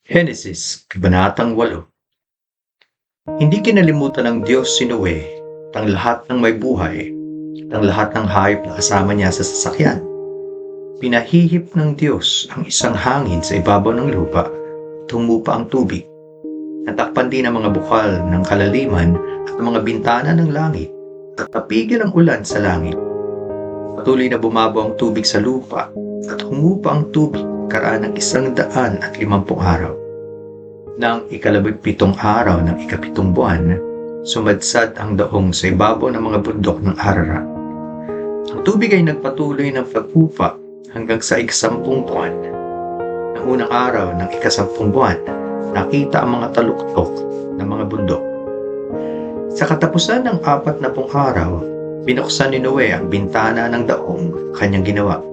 Henesis, Kabanatang 8. Hindi kinalimutan ng Diyos si Noe, ang lahat ng may buhay, ang lahat ng hayop na kasama niya sa sasakyan. Pinahihip ng Diyos ang isang hangin sa ibabaw ng lupa at humupa ang tubig. Natakpan din ang mga bukal ng kalaliman at ang mga bintana ng langit at napigil ang ulan sa langit. Patuloy na bumabaw ang tubig sa lupa at humupa ang tubig karaan ng 150 araw. Nang 17 araw ng 7 buwan, sumadsad ang daong sa ibabaw ng mga bundok ng Ararat. Ang tubig ay nagpatuloy ng pagpupa hanggang sa 10 buwan. Ng unang araw ng 10 buwan, nakita ang mga taluktok ng mga bundok. Sa katapusan ng 40 araw, binuksan ni Noe ang bintana ng daong kanyang ginawa.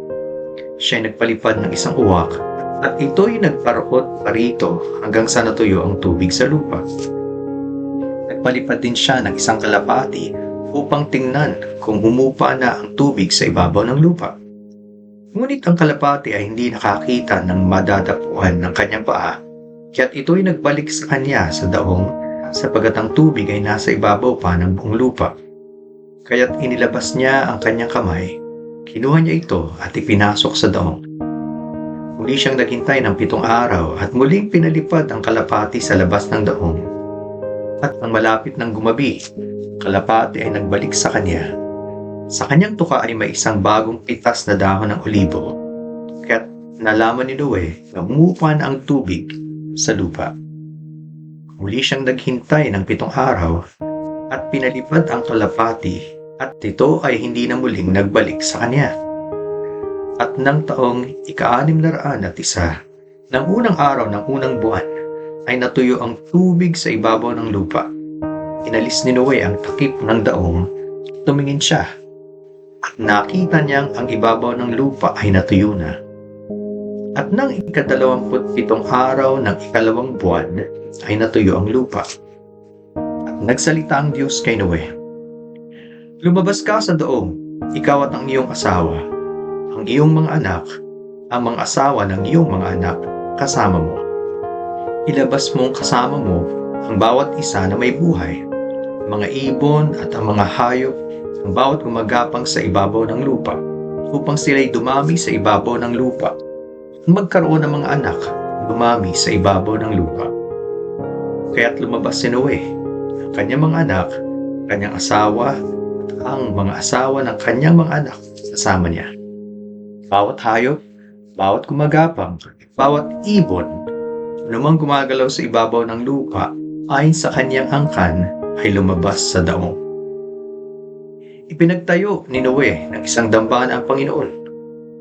Siya ay nagpalipad ng isang uwak at ito'y nagparot parito hanggang sa natuyo ang tubig sa lupa. Nagpalipad din siya ng isang kalapati upang tingnan kung humupa na ang tubig sa ibabaw ng lupa. Ngunit ang kalapati ay hindi nakakita ng madadapuan ng kanyang paa, kaya't ito'y nagbalik sa kanya sa daong sapagat ang tubig ay nasa ibabaw pa ng buong lupa. Kaya't inilabas niya ang kanyang kamay, kinuha niya ito at ipinasok sa daong. Muli siyang naghintay ng 7 araw at muling pinalipad ang kalapati sa labas ng daong. At nang malapit ng gumabi, kalapati ay nagbalik sa kanya. Sa kanyang tuka ay may isang bagong pitas na dahon ng olibo. Kaya't nalaman ni Noe na humupa na ang tubig sa lupa. Muli siyang naghintay ng 7 araw at pinalipad ang kalapati at ito ay hindi na muling nagbalik sa kanya. At ng taong 601 ng unang araw ng unang buwan ay natuyo ang tubig sa ibabaw ng lupa. Inalis ni Noe ang takip ng daong, tumingin siya at nakita niyang ang ibabaw ng lupa ay natuyo na. At ng 27 araw ng 2 buwan ay natuyo ang lupa. At nagsalita ang Diyos kay Noe, "Lumabas ka sa daong, ikaw at ang iyong asawa, ang iyong mga anak, ang mga asawa ng iyong mga anak kasama mo. Ilabas mong kasama mo ang bawat isa na may buhay, mga ibon at ang mga hayop, ang bawat gumagapang sa ibabaw ng lupa, upang sila'y dumami sa ibabaw ng lupa, at magkaroon ng mga anak dumami sa ibabaw ng lupa." Kaya't lumabas si Noe, ang kanyang mga anak, kanyang asawa, at ang mga asawa ng kanyang mga anak kasama niya. Bawat hayop, bawat gumagapang, bawat ibon, anumang gumagalaw sa ibabaw ng lupa ayon sa kanyang angkan ay lumabas sa daong. Ipinagtayo ni Noe ng isang dambana ang Panginoon.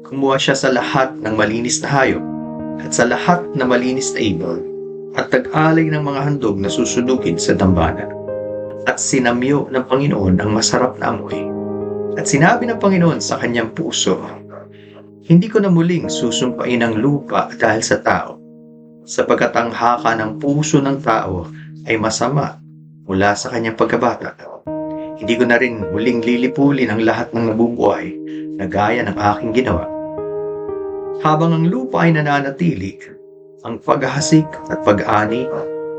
Kumuha siya sa lahat ng malinis na hayop at sa lahat na malinis na ibon at tag-alay ng mga handog na susunugin sa dambana. At sinamyo ng Panginoon ang masarap na amoy. At sinabi ng Panginoon sa kanyang puso, "Hindi ko na muling susumpain ang lupa dahil sa tao, sapagkat ang haka ng puso ng tao ay masama mula sa kanyang pagkabata. Hindi ko na rin muling lilipulin ang lahat ng nabubuhay na gaya ng aking ginawa. Habang ang lupa ay nananatili, ang paghahasik at pag-ani,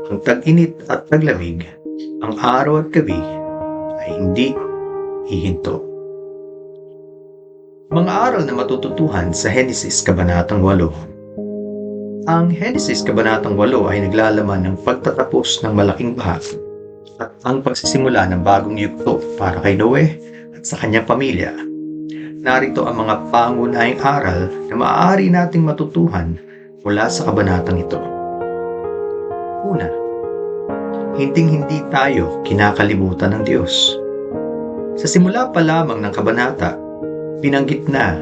ang tag-init at taglamig, ang araw at gabi ay hindi hihinto." Mga aral na matututuhan sa Henesis Kabanatang 8. Ang Henesis Kabanatang 8 ay naglalaman ng pagtatapos ng malaking baha at ang pagsisimula ng bagong yugto para kay Noe at sa kanyang pamilya. Narito ang mga pangunahing aral na maaari nating matutuhan mula sa kabanatang ito. Una, hindi tayo kinakalimutan ng Diyos. Sa simula pa lamang ng kabanata, binanggit na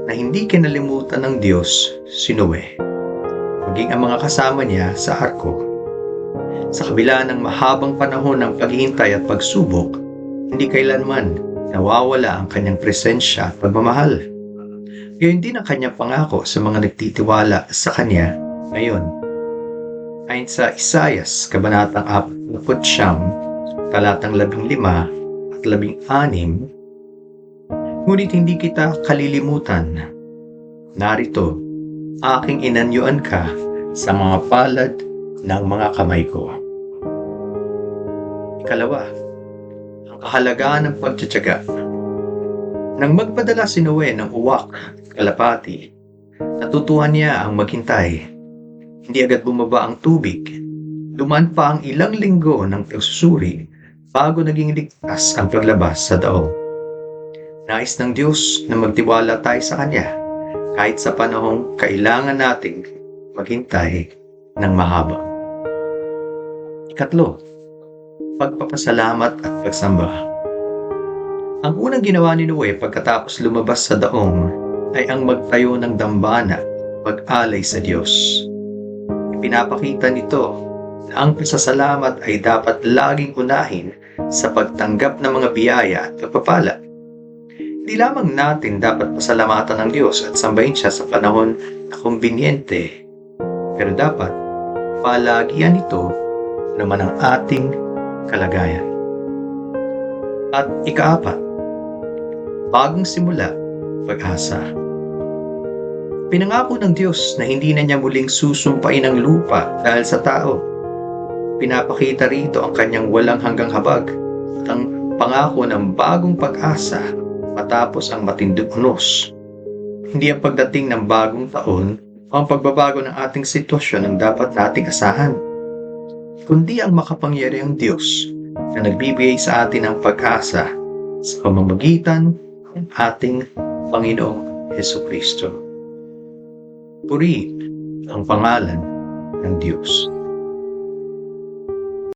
hindi kinalimutan ng Diyos si Noe, maging ang mga kasama niya sa arko. Sa kabila ng mahabang panahon ng paghihintay at pagsubok, hindi kailanman nawawala ang kanyang presensya at pagmamahal. Gayon din ang kanyang pangako sa mga nagtitiwala sa kanya ngayon. Ayon sa Isaias, Kabanatang 49, talatang 15 at 16, "Ngunit hindi kita kalilimutan. Narito, aking inanyuan ka sa mga palad ng mga kamay ko. Ikalawa, ang kahalagahan ng pagtitiyaga. Nang magpadala si Noe ng uwak at kalapati, natutuhan niya ang maghintay. Hindi agad bumaba ang tubig. Dumaan pa ang ilang linggo ng pagsusuri bago naging ligtas ang paglabas sa daong. Nais ng Diyos na magtiwala tayo sa Kanya kahit sa panahong kailangan nating maghintay ng mahaba. Ikatlo, pagpapasalamat at pagsamba. Ang unang ginawa ni Noe pagkatapos lumabas sa daong ay ang magtayo ng dambana, pag-alay sa Diyos. Pinapakita nito na ang pasasalamat ay dapat laging unahin sa pagtanggap ng mga biyaya at pagpapala. Hindi lamang natin dapat pasalamatan ng Diyos at sambahin siya sa panahon na kumbinyente, pero dapat palagian ito naman ang ating kalagayan. At ikaapat, bagong simula, pag-asa. Pinangako ng Diyos na hindi na niya muling susumpain ang lupa dahil sa tao. Pinapakita rito ang kanyang walang hanggang habag at ang pangako ng bagong pag-asa matapos ang matinding unos. Hindi ang pagdating ng bagong taon o ang pagbabago ng ating sitwasyon ang dapat nating asahan, kundi ang makapangyarihang Diyos na nagbibigay sa atin ng pag-asa sa pamamagitan ng ating Panginoong Hesukristo. Purihin ang pangalan ng Diyos.